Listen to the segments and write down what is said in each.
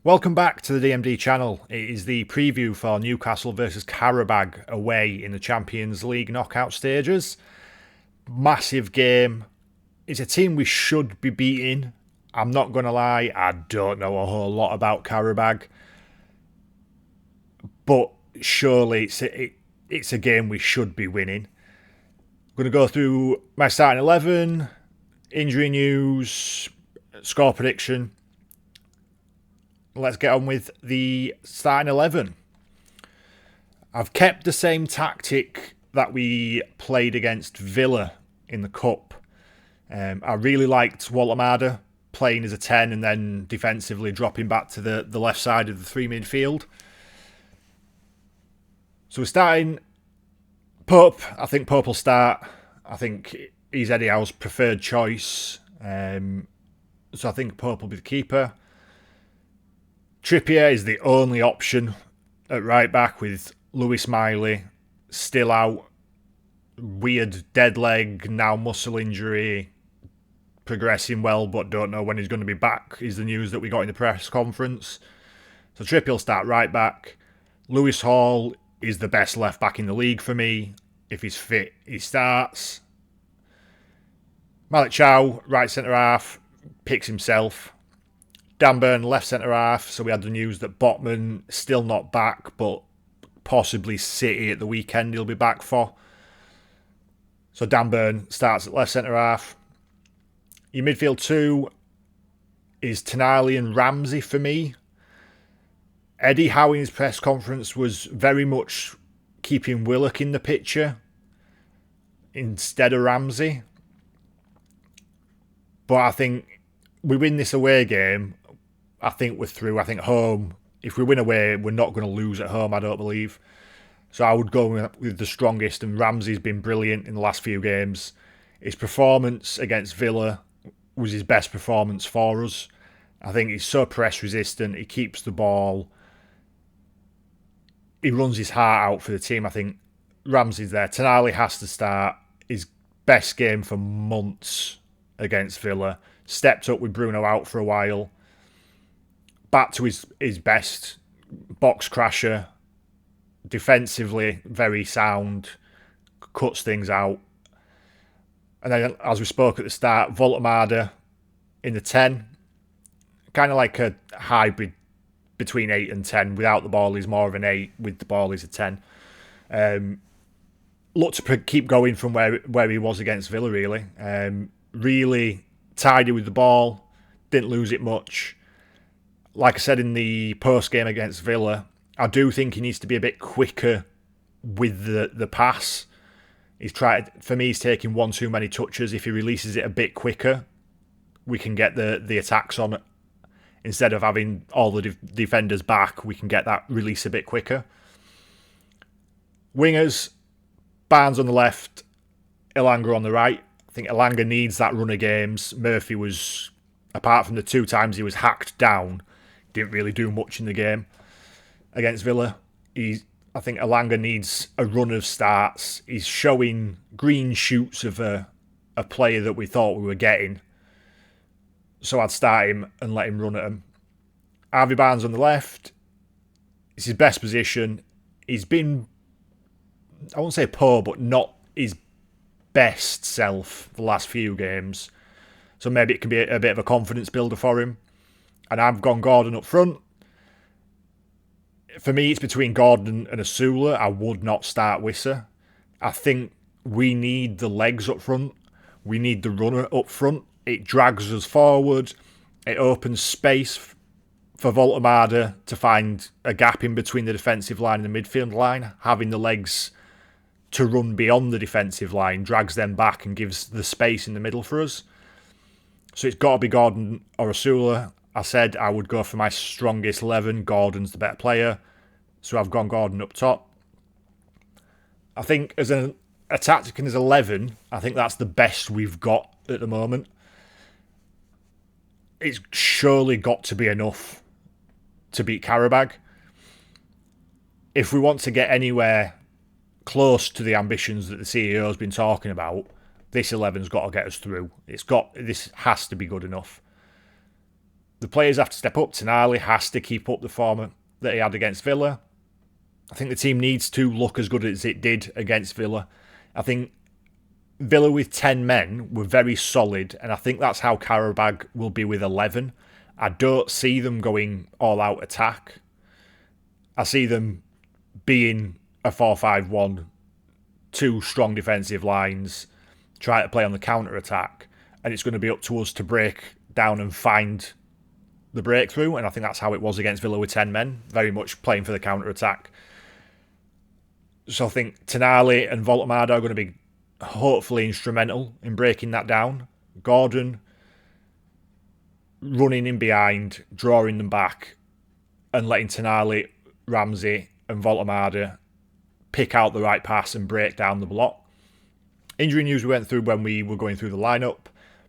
Welcome back to the DMD channel. It is the preview for Newcastle versus Qarabag away in the Champions League knockout stages. Massive game. It's a team we should be beating. I'm not going to lie, I don't know a whole lot about Qarabag. But surely it's a game we should be winning. I'm going to go through my starting 11, injury news, score prediction. Let's get on with the starting 11. I've kept the same tactic that we played against Villa in the Cup. I really liked Waltamada playing as a 10 and then defensively dropping back to the left side of the three midfield. So we're starting Pope. I think Pope will start. I think he's Eddie Howe's preferred choice. So I think Pope will be the keeper. Trippier is the only option at right back with Lewis Miley still out. Weird dead leg, now muscle injury, progressing well, but don't know when he's going to be back, is the news that we got in the press conference. So Trippier will start right back. Lewis Hall is the best left back in the league for me. If he's fit, he starts. Malik Chow, right centre half, picks himself. Dan Burn, left centre-half, so we had the news that Botman still not back, but possibly City at the weekend he'll be back for. So Dan Burn starts at left centre-half. Your midfield two is Tonali and Ramsey for me. Eddie Howe in his press conference was very much keeping Willock in the picture instead of Ramsey. But I think we win this away game, I think we're through. I think home, if we win away, we're not going to lose at home, I don't believe. So I would go with the strongest, and Ramsey's been brilliant in the last few games. His performance against Villa was his best performance for us. I think he's so press resistant, he keeps the ball, he runs his heart out for the team. I think Ramsey's there. Tonali has to start. His best game for months against Villa. Stepped up with Bruno out for a while. Back to his best. Box crasher. Defensively, very sound. Cuts things out. And then, as we spoke at the start, Voltamada in the 10. Kind of like a hybrid between 8 and 10. Without the ball, he's more of an 8. With the ball, he's a 10. Look to keep going from where he was against Villa, really. Really tidy with the ball. Didn't lose it much. Like I said in the post-game against Villa, I do think he needs to be a bit quicker with the pass. For me, he's taking one too many touches. If he releases it a bit quicker, we can get the attacks on it. Instead of having all the defenders back, we can get that release a bit quicker. Wingers, Barnes on the left, Elanga on the right. I think Elanga needs that run of games. Murphy was, apart from the 2 times he was hacked down, didn't really do much in the game against Villa. I think Elanga needs a run of starts. He's showing green shoots of a player that we thought we were getting. So I'd start him and let him run at him. Harvey Barnes on the left. It's his best position. He's been, I won't say poor, but not his best self the last few games. So maybe it can be a bit of a confidence builder for him. And I've gone Gordon up front. For me, it's between Gordon and Asula. I would not start Wissa. I think we need the legs up front. We need the runner up front. It drags us forward. It opens space for Voltamada to find a gap in between the defensive line and the midfield line. Having the legs to run beyond the defensive line drags them back and gives the space in the middle for us. So it's got to be Gordon or Asula. I said I would go for my strongest 11. Gordon's the better player. So I've gone Gordon up top. I think as a tactic and as 11, I think that's the best we've got at the moment. It's surely got to be enough to beat Qarabag. If we want to get anywhere close to the ambitions that the CEO has been talking about, this 11's got to get us through. This has to be good enough. The players have to step up. Tonali has to keep up the form that he had against Villa. I think the team needs to look as good as it did against Villa. I think Villa with 10 men were very solid, and I think that's how Qarabag will be with 11. I don't see them going all-out attack. I see them being a 4-5-1, two strong defensive lines, try to play on the counter-attack, and it's going to be up to us to break down and find the breakthrough, and I think that's how it was against Villa with 10 men, very much playing for the counter-attack. So I think Tonali and Voltemade are going to be hopefully instrumental in breaking that down. Gordon running in behind, drawing them back, and letting Tonali, Ramsey and Voltemade pick out the right pass and break down the block. Injury news we went through when we were going through the lineup.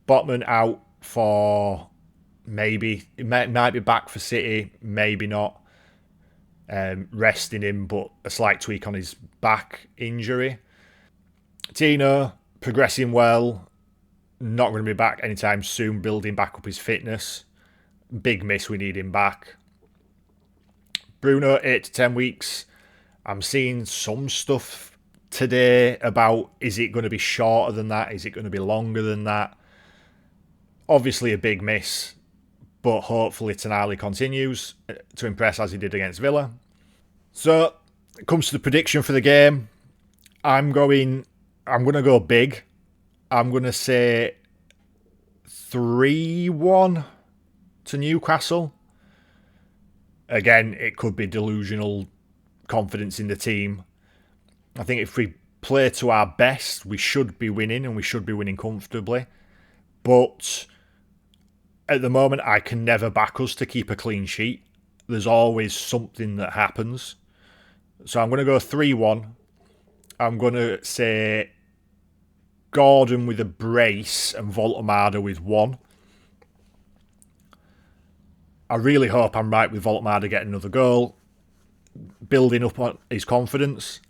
Botman out for maybe, it might be back for City, maybe not. Resting him, but a slight tweak on his back injury. Tino progressing well, not going to be back anytime soon, building back up his fitness. Big miss, we need him back. Bruno, 8 to 10 weeks. I'm seeing some stuff today about, is it going to be shorter than that? Is it going to be longer than that? Obviously a big miss, but hopefully Tonali continues to impress as he did against Villa. So, it comes to the prediction for the game. I'm going to go big. I'm going to say 3-1 to Newcastle. Again, it could be delusional confidence in the team. I think if we play to our best, we should be winning, and we should be winning comfortably. But at the moment, I can never back us to keep a clean sheet. There's always something that happens. So I'm going to go 3-1. I'm going to say Gordon with a brace and Voltemade with 1. I really hope I'm right with Voltemade getting another goal, building up on his confidence.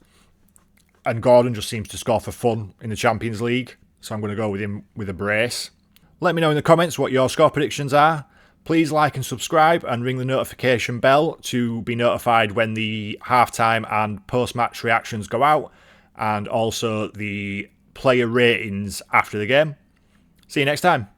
And Gordon just seems to score for fun in the Champions League, so I'm going to go with him with a brace. Let me know in the comments what your score predictions are. Please like and subscribe and ring the notification bell to be notified when the halftime and post-match reactions go out, and also the player ratings after the game. See you next time.